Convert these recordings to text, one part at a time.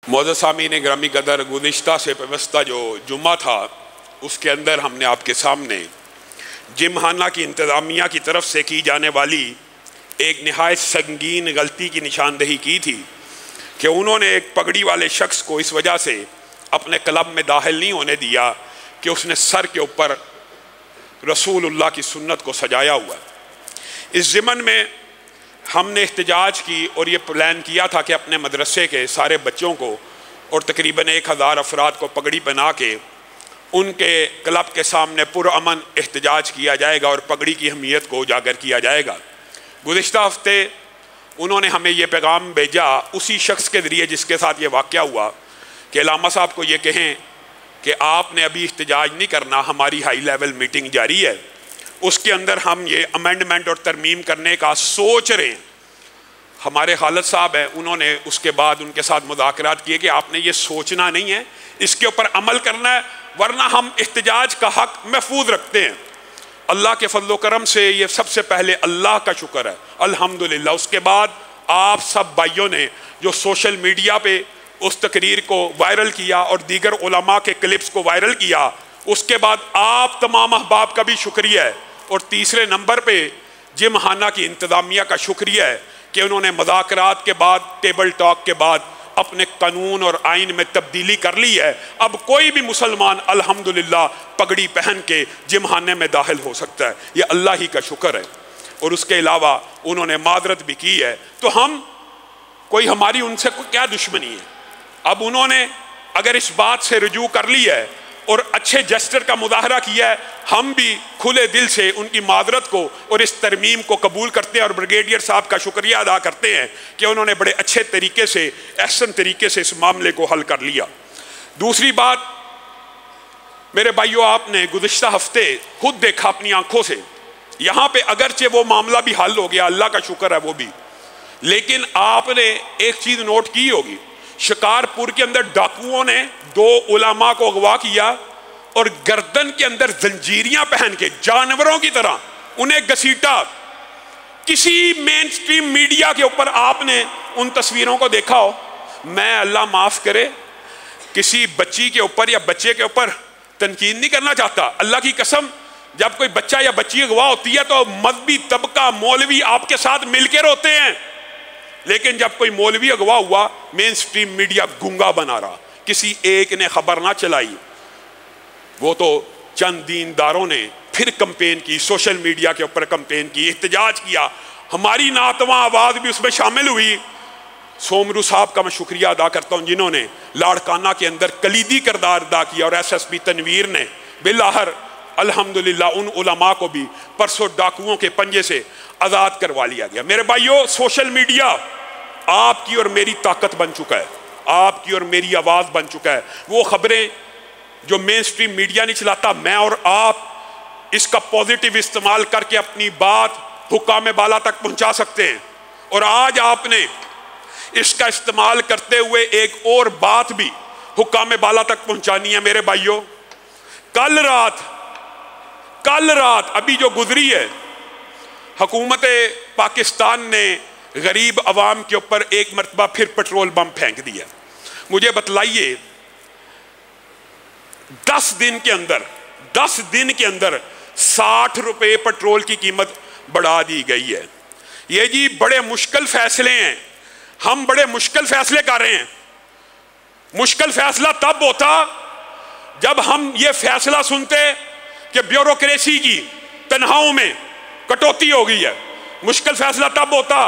معزز سامعین گرامی قدر، گزشتہ سے پیوستہ جو جمعہ تھا اس کے اندر ہم نے آپ کے سامنے جم خانہ کی انتظامیہ کی طرف سے کی جانے والی ایک نہایت سنگین غلطی کی نشاندہی کی تھی کہ انہوں نے ایک پگڑی والے شخص کو اس وجہ سے اپنے کلب میں داخل نہیں ہونے دیا کہ اس نے سر کے اوپر رسول اللہ کی سنت کو سجایا ہوا۔ اس ضمن میں ہم نے احتجاج کی اور یہ پلان کیا تھا کہ اپنے مدرسے کے سارے بچوں کو اور تقریباً 1000 افراد کو پگڑی پہنا کے ان کے کلب کے سامنے پرامن احتجاج کیا جائے گا اور پگڑی کی اہمیت کو اجاگر کیا جائے گا۔ گزشتہ ہفتے انہوں نے ہمیں یہ پیغام بھیجا اسی شخص کے ذریعے جس کے ساتھ یہ واقعہ ہوا کہ علامہ صاحب کو یہ کہیں کہ آپ نے ابھی احتجاج نہیں کرنا، ہماری ہائی لیول میٹنگ جاری ہے، اس کے اندر ہم یہ امینڈمنٹ اور ترمیم کرنے کا سوچ رہے ہیں۔ ہمارے خالد صاحب ہیں، انہوں نے اس کے بعد ان کے ساتھ مذاکرات کیے کہ آپ نے یہ سوچنا نہیں ہے، اس کے اوپر عمل کرنا ہے، ورنہ ہم احتجاج کا حق محفوظ رکھتے ہیں۔ اللہ کے فضل و کرم سے یہ سب سے پہلے اللہ کا شکر ہے، الحمدللہ۔ اس کے بعد آپ سب بھائیوں نے جو سوشل میڈیا پہ اس تقریر کو وائرل کیا اور دیگر علماء کے کلپس کو وائرل کیا، اس کے بعد آپ تمام احباب کا بھی شکریہ ہے، اور تیسرے نمبر پہ جم خانہ کی انتظامیہ کا شکریہ ہے کہ انہوں نے مذاکرات کے بعد، ٹیبل ٹاک کے بعد اپنے قانون اور آئین میں تبدیلی کر لی ہے۔ اب کوئی بھی مسلمان الحمدللہ پگڑی پہن کے جم خانے میں داخل ہو سکتا ہے، یہ اللہ ہی کا شکر ہے۔ اور اس کے علاوہ انہوں نے معذرت بھی کی ہے، تو ہماری ان سے کیا دشمنی ہے؟ اب انہوں نے اگر اس بات سے رجوع کر لی ہے اور اچھے جسٹر کا مظاہرہ کیا ہے، ہم بھی کھلے دل سے ان کی معذرت کو اور اس ترمیم کو قبول کرتے ہیں، اور بریگیڈیئر صاحب کا شکریہ ادا کرتے ہیں کہ انہوں نے بڑے اچھے طریقے سے، احسن طریقے سے اس معاملے کو حل کر لیا۔ دوسری بات میرے بھائیو، آپ نے گزشتہ ہفتے خود دیکھا اپنی آنکھوں سے، یہاں پہ اگرچہ وہ معاملہ بھی حل ہو گیا، اللہ کا شکر ہے وہ بھی، لیکن آپ نے ایک چیز نوٹ کی ہوگی، شکارپور کے اندر ڈاکوؤں نے 2 علماء کو اغوا کیا اور گردن کے اندر زنجیریاں پہن کے جانوروں کی طرح انہیں گھسیٹا۔ کسی مین سٹریم میڈیا کے اوپر آپ نے ان تصویروں کو دیکھا ہو؟ میں اللہ معاف کرے کسی بچی کے اوپر یا بچے کے اوپر تنقید نہیں کرنا چاہتا، اللہ کی قسم جب کوئی بچہ یا بچی اغوا ہوتی ہے تو مذہبی طبقہ، مولوی آپ کے ساتھ مل کے روتے ہیں، لیکن جب کوئی مولوی اغوا ہوا مین سٹریم میڈیا گنگا بنا رہا، کسی ایک نے خبر نہ چلائی۔ وہ تو چند دینداروں نے پھر کمپین کی، سوشل میڈیا کے اوپر کمپین کی، احتجاج کیا، ہماری ناتواں آواز بھی اس میں شامل ہوئی۔ سومرو صاحب کا میں شکریہ ادا کرتا ہوں جنہوں نے لاڑکانہ کے اندر کلیدی کردار ادا کیا، اور ایس ایس پی تنویر نے بالآخر الحمدللہ ان علماء کو بھی پرسوں ڈاکوؤں کے پنجے سے آزاد کروا لیا گیا۔ میرے بھائیو، سوشل میڈیا آپ کی اور میری طاقت بن چکا ہے، آپ کی اور میری آواز بن چکا ہے۔ وہ خبریں جو مین سٹریم میڈیا نہیں چلاتا، میں اور آپ اس کا پوزیٹیو استعمال کر کے اپنی بات حکام بالا تک پہنچا سکتے ہیں، اور آج آپ نے اس کا استعمال کرتے ہوئے ایک اور بات بھی حکام بالا تک پہنچانی ہے۔ میرے بھائیو، کل رات ابھی جو گزری ہے، حکومت پاکستان نے غریب عوام کے اوپر ایک مرتبہ پھر پٹرول بم پھینک دیا۔ مجھے بتلائیے 10 دن کے اندر 60 روپے پٹرول کی قیمت بڑھا دی گئی ہے۔ یہ جی بڑے مشکل فیصلے ہیں، ہم بڑے مشکل فیصلے کر رہے ہیں۔ مشکل فیصلہ تب ہوتا جب ہم یہ فیصلہ سنتے کہ بیوروکریسی کی تنخواہوں میں کٹوتی ہو گئی ہے۔ مشکل فیصلہ تب ہوتا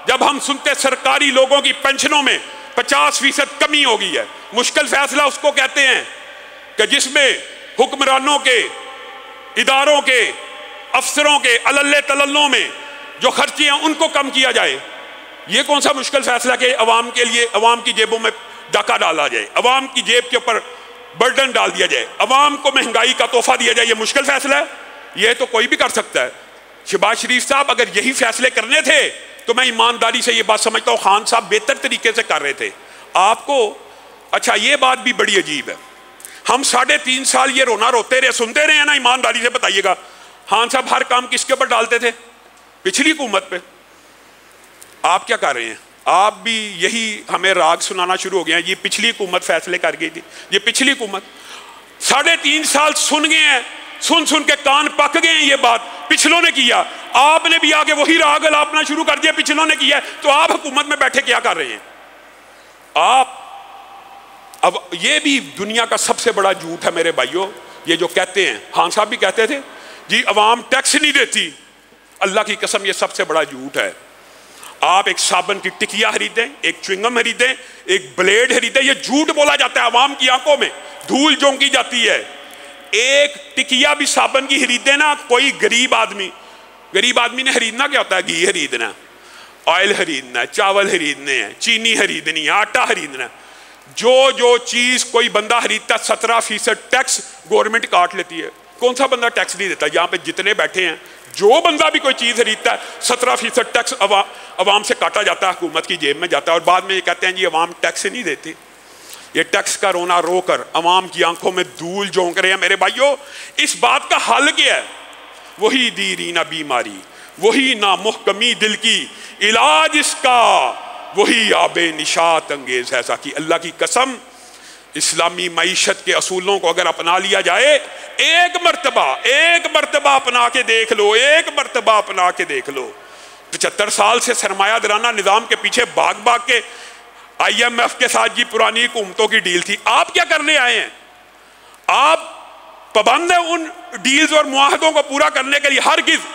جب ہم سنتے سرکاری لوگوں کی پنشنوں میں 50% کمی ہو گئی ہے۔ مشکل فیصلہ اس کو کہتے ہیں کہ جس میں حکمرانوں کے، اداروں کے، افسروں کے علل تللوں میں جو خرچے ہیں ان کو کم کیا جائے۔ یہ کون سا مشکل فیصلہ کہ عوام کے لیے، عوام کی جیبوں میں ڈاکہ ڈالا جائے، عوام کی جیب کے اوپر برڈن ڈال دیا جائے، عوام کو مہنگائی کا تحفہ دیا جائے؟ یہ مشکل فیصلہ ہے؟ یہ تو کوئی بھی کر سکتا ہے۔ شہباز شریف صاحب اگر یہی فیصلے کرنے تھے تو میں ایمانداری سے یہ بات سمجھتا ہوں خان صاحب بہتر طریقے سے کر رہے تھے۔ آپ کو اچھا یہ بات بھی بڑی عجیب ہے، ہم 3.5 سال یہ رونا روتے رہے، سنتے رہے ہیں نا، ایمانداری سے بتائیے گا خان صاحب ہر کام کس کے اوپر ڈالتے تھے؟ پچھلی حکومت پہ۔ آپ کیا کر رہے ہیں؟ آپ بھی یہی ہمیں راگ سنانا شروع ہو گیا. یہ پچھلی حکومت فیصلے کر گئی تھی, یہ پچھلی حکومت 3.5 سال سن گئے ہیں, سن کے کان پک گئے ہیں. یہ بات پچھلوں نے کیا, آپ نے بھی آگے وہی راگ الاپنا شروع کر دیا, پچھلوں نے کیا. تو آپ حکومت میں بیٹھے کیا کر رہے ہیں آپ؟ اب یہ بھی دنیا کا سب سے بڑا جھوٹ ہے میرے بھائیوں, یہ جو کہتے ہیں, خان صاحب بھی کہتے تھے جی عوام ٹیکس نہیں دیتی. اللہ کی قسم یہ سب سے بڑا جھوٹ ہے. آپ ایک صابن کی ٹکیا خریدیں, ایک چوئنگم خریدیں, ایک بلیڈ خریدیں, یہ جھوٹ بولا جاتا ہے عوام کی آنکھوں میں, دھول جھونکی جاتی ہے. ایک ٹکیا بھی صابن کی خریدیں نا, کوئی غریب آدمی نے خریدنا کیا ہوتا ہے؟ گھی خریدنا, آئل خریدنا ہے, چاول خریدنے ہیں, چینی خریدنی ہے, آٹا خریدنا ہے. جو چیز کوئی بندہ خریدتا ہے 17% ٹیکس گورنمنٹ کاٹ لیتی ہے. کون سا بندہ ٹیکس نہیں دیتا؟ یہاں پہ جتنے بیٹھے ہیں, جو بندہ بھی کوئی چیز خریدتا ہے 17% ٹیکس عوام سے کاٹا جاتا ہے, حکومت کی جیب میں جاتا ہے. اور بعد میں یہ کہتے ہیں جی عوام ٹیکس نہیں دیتے. یہ ٹیکس کا رونا رو کر عوام کی آنکھوں میں دھول جھونک رہے ہیں میرے بھائیوں. اس بات کا حل کیا ہے؟ وہی دیرینہ بیماری, وہی نامحکمی دل کی, علاج اس کا وہی آب نشاط انگیز ہے. ایسا کی اللہ کی قسم اسلامی معیشت کے اصولوں کو اگر اپنا لیا جائے, ایک مرتبہ اپنا کے دیکھ لو, ایک مرتبہ اپنا کے دیکھ لو. 75 سال سے سرمایہ دارانہ نظام کے پیچھے بھاگ کے IMF کے ساتھ جی پرانی حکومتوں کی ڈیل تھی. آپ کیا کرنے آئے ہیں؟ آپ پابند ہیں ان ڈیلز اور معاہدوں کو پورا کرنے کے لیے. ہرگز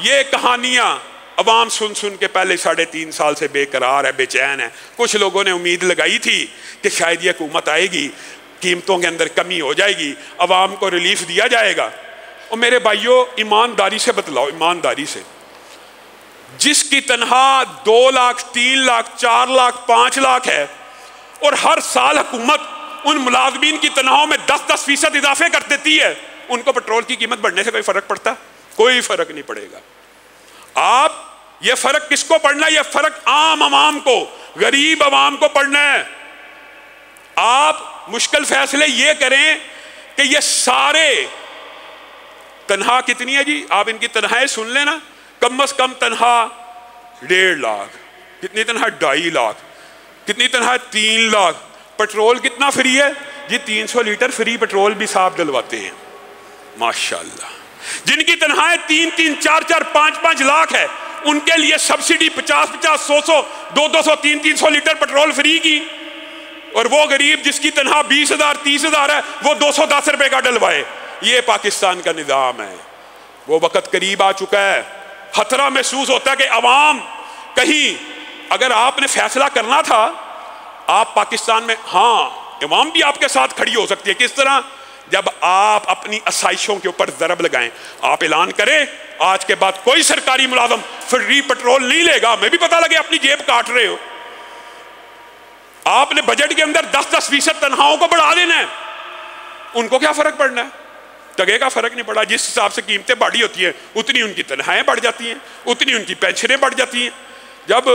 یہ کہانیاں عوام سن کے پہلے 3.5 سال سے بے قرار ہے, بے چین ہے. کچھ لوگوں نے امید لگائی تھی کہ شاید یہ حکومت آئے گی, قیمتوں کے اندر کمی ہو جائے گی, عوام کو ریلیف دیا جائے گا. اور میرے بھائیوں ایمانداری سے بتلاؤ, ایمانداری سے, جس کی تنخواہ 2 لاکھ 3 لاکھ 4 لاکھ 5 لاکھ ہے, اور ہر سال حکومت ان ملازمین کی تنخواہوں میں 10% اضافے کر دیتی ہے, ان کو پیٹرول کی قیمت بڑھنے سے کوئی فرق پڑتا؟ کوئی فرق نہیں پڑے گا. آپ یہ فرق کس کو پڑھنا ہے؟ یہ فرق عام عوام کو, غریب عوام کو پڑھنا ہے. آپ مشکل فیصلے یہ کریں کہ یہ سارے, تنخواہ کتنی ہے جی؟ آپ ان کی تنخواہیں سن لینا. کم از کم تنخواہ 1.5 لاکھ, کتنی تنخواہ 2.5 لاکھ, کتنی تنخواہ 3 لاکھ. پیٹرول کتنا فری ہے جی؟ 300 لیٹر فری پیٹرول بھی صاحب ڈلواتے ہیں ماشاءاللہ. جن کی تنخواہیں 3-3 4-4 5-5 لاکھ ہے, ان کے لیے سبسڈی 50-50 100-100 200 300 لیٹر پیٹرول فری کی. اور وہ غریب جس کی تنخواہ 20,000 30,000 ہے, وہ 210 روپے کا ڈلوائے. یہ پاکستان کا نظام ہے. وہ وقت قریب آ چکا ہے. خطرہ محسوس ہوتا ہے کہ عوام کہیں, اگر آپ نے فیصلہ کرنا تھا, آپ پاکستان میں, ہاں عوام بھی آپ کے ساتھ کھڑی ہو سکتی ہے. کس طرح؟ جب آپ اپنی آسائشوں کے اوپر ضرب لگائیں. آپ اعلان کریں آج کے بعد کوئی سرکاری ملازم فری پیٹرول نہیں لے گا. میں بھی پتہ لگے اپنی جیب کاٹ رہے ہو. آپ نے بجٹ کے اندر 10% تنخواہوں کو بڑھا دینا ہے. ان کو کیا فرق پڑنا ہے؟ ٹگے کا فرق نہیں پڑا. جس حساب سے قیمتیں بڑھی ہوتی ہیں اتنی ان کی تنخواہیں بڑھ جاتی ہیں, اتنی ان کی پینشنیں بڑھ جاتی ہیں. جب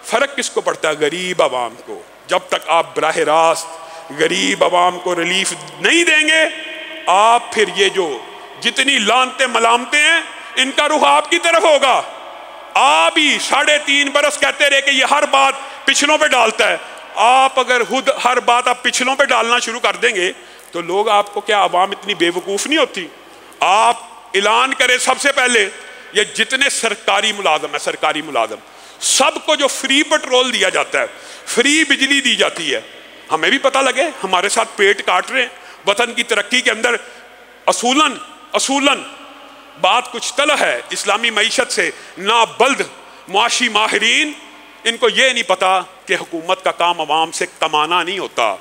فرق کس کو پڑتا ہے؟ غریب عوام کو. جب تک آپ براہ راست غریب عوام کو ریلیف نہیں دیں گے, آپ پھر یہ جو جتنی لانتیں ملامتیں ہیں ان کا رخ آپ کی طرف ہوگا. آپ ہی 3.5 برس کہتے رہے کہ یہ ہر بات پچھلوں پہ ڈالتا ہے. آپ اگر خود ہر بات آپ پچھلوں پہ ڈالنا شروع کر دیں گے تو لوگ آپ کو, کیا عوام اتنی بے وقوف نہیں ہوتی؟ آپ اعلان کریں سب سے پہلے, یہ جتنے سرکاری ملازم سب کو جو فری پیٹرول دیا جاتا ہے, فری بجلی دی جاتی ہے, ہمیں بھی پتہ لگے ہمارے ساتھ پیٹ کاٹ رہے ہیں. وطن کی ترقی کے اندر اصولاً بات کچھ طلح ہے. اسلامی معیشت سے نابلد معاشی ماہرین, ان کو یہ نہیں پتا کہ حکومت کا کام عوام سے کمانا نہیں ہوتا.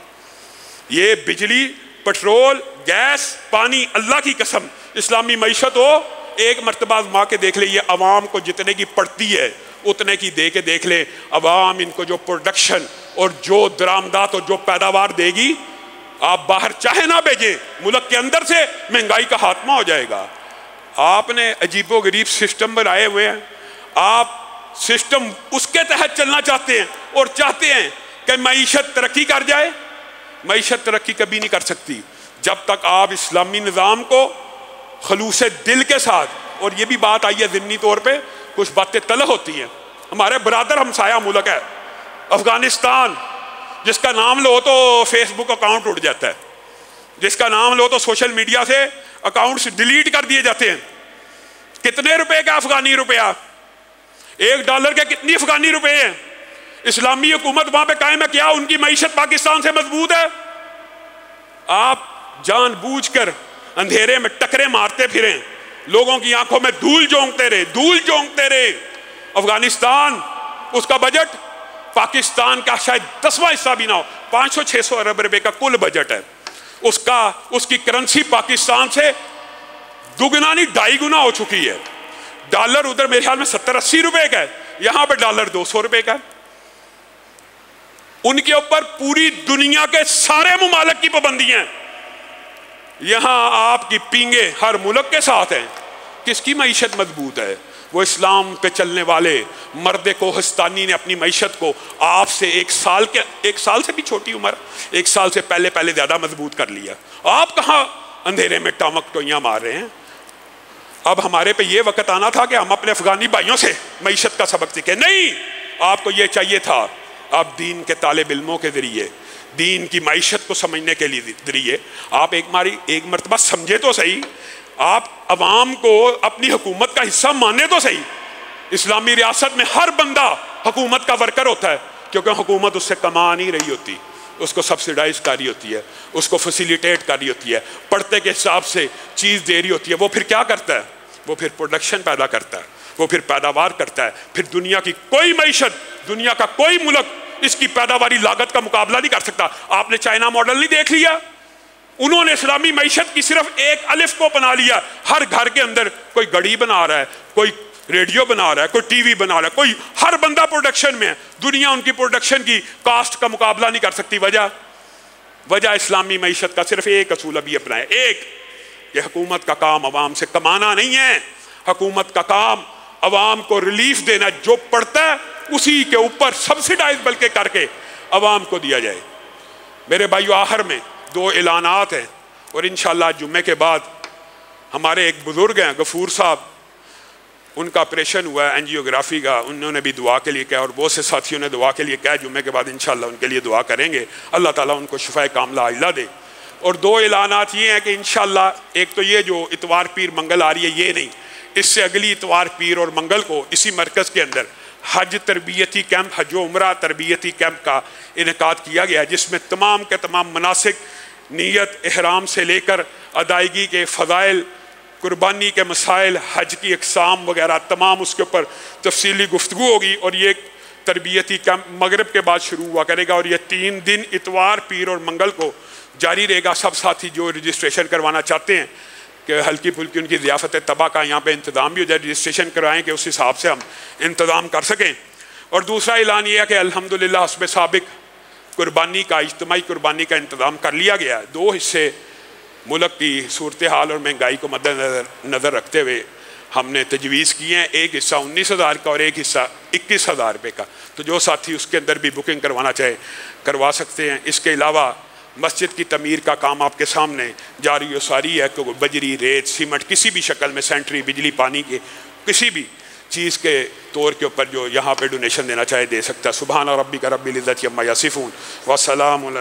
یہ بجلی, پیٹرول, گیس, پانی, اللہ کی قسم اسلامی معیشت ہو, ایک مرتبہ آزما کے دیکھ لے. یہ عوام کو جتنے کی پڑتی ہے اتنے کی دے کے دیکھ لے. عوام ان کو جو پروڈکشن اور جو درآمدات اور جو پیداوار دے گی, آپ باہر چاہے نہ بھیجیں, ملک کے اندر سے مہنگائی کا خاتمہ ہو جائے گا. آپ نے عجیب و غریب سسٹم بنائے ہوئے ہیں. آپ سسٹم اس کے تحت چلنا چاہتے ہیں اور چاہتے ہیں کہ معیشت ترقی کر جائے. معیشت ترقی کبھی نہیں کر سکتی جب تک آپ اسلامی نظام کو خلوص دل کے ساتھ, اور یہ بھی بات آئی ہے ضمنی طور پہ, کچھ باتیں تلخ ہوتی ہیں. ہمارے برادر ہمسایہ ملک ہے, افغانستان جس کا نام لو تو فیس بک اکاؤنٹ اٹھ جاتا ہے، جس کا نام لو تو سوشل میڈیا سے اکاؤنٹس ڈیلیٹ کر دیے جاتے ہیں۔ کتنے روپے کا افغانی روپیہ؟ $1 کے کتنی افغانی روپے ہیں؟ اسلامی حکومت وہاں پہ قائم ہے کیا ان کی معیشت پاکستان سے مضبوط ہے؟ آپ جان بوجھ کر اندھیرے میں ٹکرے مارتے پھریں، لوگوں کی آنکھوں میں دھول جھونکتے رہے۔ افغانستان، اس کا بجٹ پاکستان کا شاید 10واں حصہ بھی نہ ہو، 500-600 ارب روپے کا کل بجٹ ہے۔ اس کی کرنسی پاکستان سے دگنا نہیں 2.5 گنا ہو چکی ہے۔ ڈالر ادھر میرے خیال میں 70-80 روپے کا ہے، یہاں پہ ڈالر 200 روپے کا ہے۔ ان کے اوپر پوری دنیا کے سارے ممالک کی پابندیاں ہیں، یہاں آپ کی پینگیں ہر ملک کے ساتھ ہیں۔ کس کی معیشت مضبوط ہے؟ وہ اسلام پہ چلنے والے مرد کوہستانی نے اپنی معیشت کو آپ سے 1 سال سے بھی چھوٹی عمر، 1 سال سے پہلے زیادہ مضبوط کر لیا۔ آپ کہاں اندھیرے میں ٹامک ٹوئیاں مار رہے ہیں؟ اب ہمارے پہ یہ وقت آنا تھا کہ ہم اپنے افغانی بھائیوں سے معیشت کا سبق سیکھیں۔ نہیں، آپ کو یہ چاہیے تھا آپ دین کے طالب علموں کے ذریعے، دین کی معیشت کو سمجھنے کے لیے ذریعے آپ ایک مرتبہ سمجھے تو صحیح، آپ عوام کو اپنی حکومت کا حصہ ماننے تو صحیح۔ اسلامی ریاست میں ہر بندہ حکومت کا ورکر ہوتا ہے، کیونکہ حکومت اس سے کما نہیں رہی ہوتی، اس کو سبسیڈائز کر رہی ہوتی ہے، اس کو فیسیلیٹیٹ کر رہی ہوتی ہے، پڑھتے کے حساب سے چیز دے رہی ہوتی ہے۔ وہ پھر کیا کرتا ہے؟ وہ پھر پروڈکشن پیدا کرتا ہے، وہ پھر پیداوار کرتا ہے۔ پھر دنیا کی کوئی معیشت، دنیا کا کوئی ملک اس کی پیداواری لاگت کا مقابلہ نہیں کر سکتا۔ آپ نے چائنا ماڈل نہیں دیکھ لیا؟ انہوں نے اسلامی معیشت کی صرف ایک الف کو بنا لیا۔ ہر گھر کے اندر کوئی گھڑی بنا رہا ہے، کوئی ریڈیو بنا رہا ہے، کوئی ٹی وی بنا رہا ہے، کوئی ہر بندہ پروڈکشن میں ہے۔ دنیا ان کی پروڈکشن کی کاسٹ کا مقابلہ نہیں کر سکتی۔ وجہ اسلامی معیشت کا صرف ایک اصول ابھی اپنایا، ایک کہ حکومت کا کام عوام سے کمانا نہیں ہے، حکومت کا کام عوام کو ریلیف دینا، جو پڑتا ہے اسی کے اوپر سبسیڈائز بلکہ کر کے عوام کو دیا جائے۔ میرے بھائیو، آخر میں 2 اعلانات ہیں، اور انشاءاللہ جمعے کے بعد ہمارے ایک بزرگ ہیں غفور صاحب، ان کا آپریشن ہوا ہے اینجیوگرافی کا، انہوں نے بھی دعا کے لیے کہا اور بہت سے ساتھیوں نے دعا کے لیے کہا۔ جمعے کے بعد انشاءاللہ ان کے لیے دعا کریں گے، اللہ تعالیٰ ان کو شفائے کاملہ عاجلہ دے۔ اور 2 اعلانات یہ ہیں کہ انشاءاللہ ایک تو یہ جو اتوار پیر منگل آ رہی ہے، یہ نہیں، اس سے اگلی اتوار پیر اور منگل کو اسی مرکز کے اندر حج تربیتی کیمپ، حج و عمرہ تربیتی کیمپ کا انعقاد کیا گیا ہے، جس میں تمام کے تمام مناسک، نیت، احرام سے لے کر ادائیگی کے فضائل، قربانی کے مسائل، حج کی اقسام وغیرہ تمام اس کے اوپر تفصیلی گفتگو ہوگی۔ اور یہ تربیتی کیمپ مغرب کے بعد شروع ہوا کرے گا، اور یہ 3 دن اتوار پیر اور منگل کو جاری رہے گا۔ سب ساتھی جو رجسٹریشن کروانا چاہتے ہیں کہ ہلکی پھلکی ان کی ضیافت طبع کا یہاں پہ انتظام بھی ہو جائے، رجسٹریشن کرائیں کہ اس حساب سے ہم انتظام کر سکیں۔ اور دوسرا اعلان یہ ہے کہ الحمدللہ حسب سابق قربانی کا، اجتماعی قربانی کا انتظام کر لیا گیا ہے۔ 2 حصے ملک کی صورتحال اور مہنگائی کو مد نظر رکھتے ہوئے ہم نے تجویز کی ہیں، ایک حصہ 19,000 کا اور ایک حصہ 21,000 روپے کا۔ تو جو ساتھی اس کے اندر بھی بکنگ کروانا چاہے کروا سکتے ہیں۔ اس کے علاوہ مسجد کی تعمیر کا کام آپ کے سامنے جاری و ساری ہے، کہ بجری، ریت، سیمنٹ کسی بھی شکل میں، سینٹری، بجلی، پانی کے کسی بھی چیز کے طور کے اوپر جو یہاں پہ ڈونیشن دینا چاہے دے سکتا ہے۔ سبحان ربک رب العزت عما یصفون وسلام علی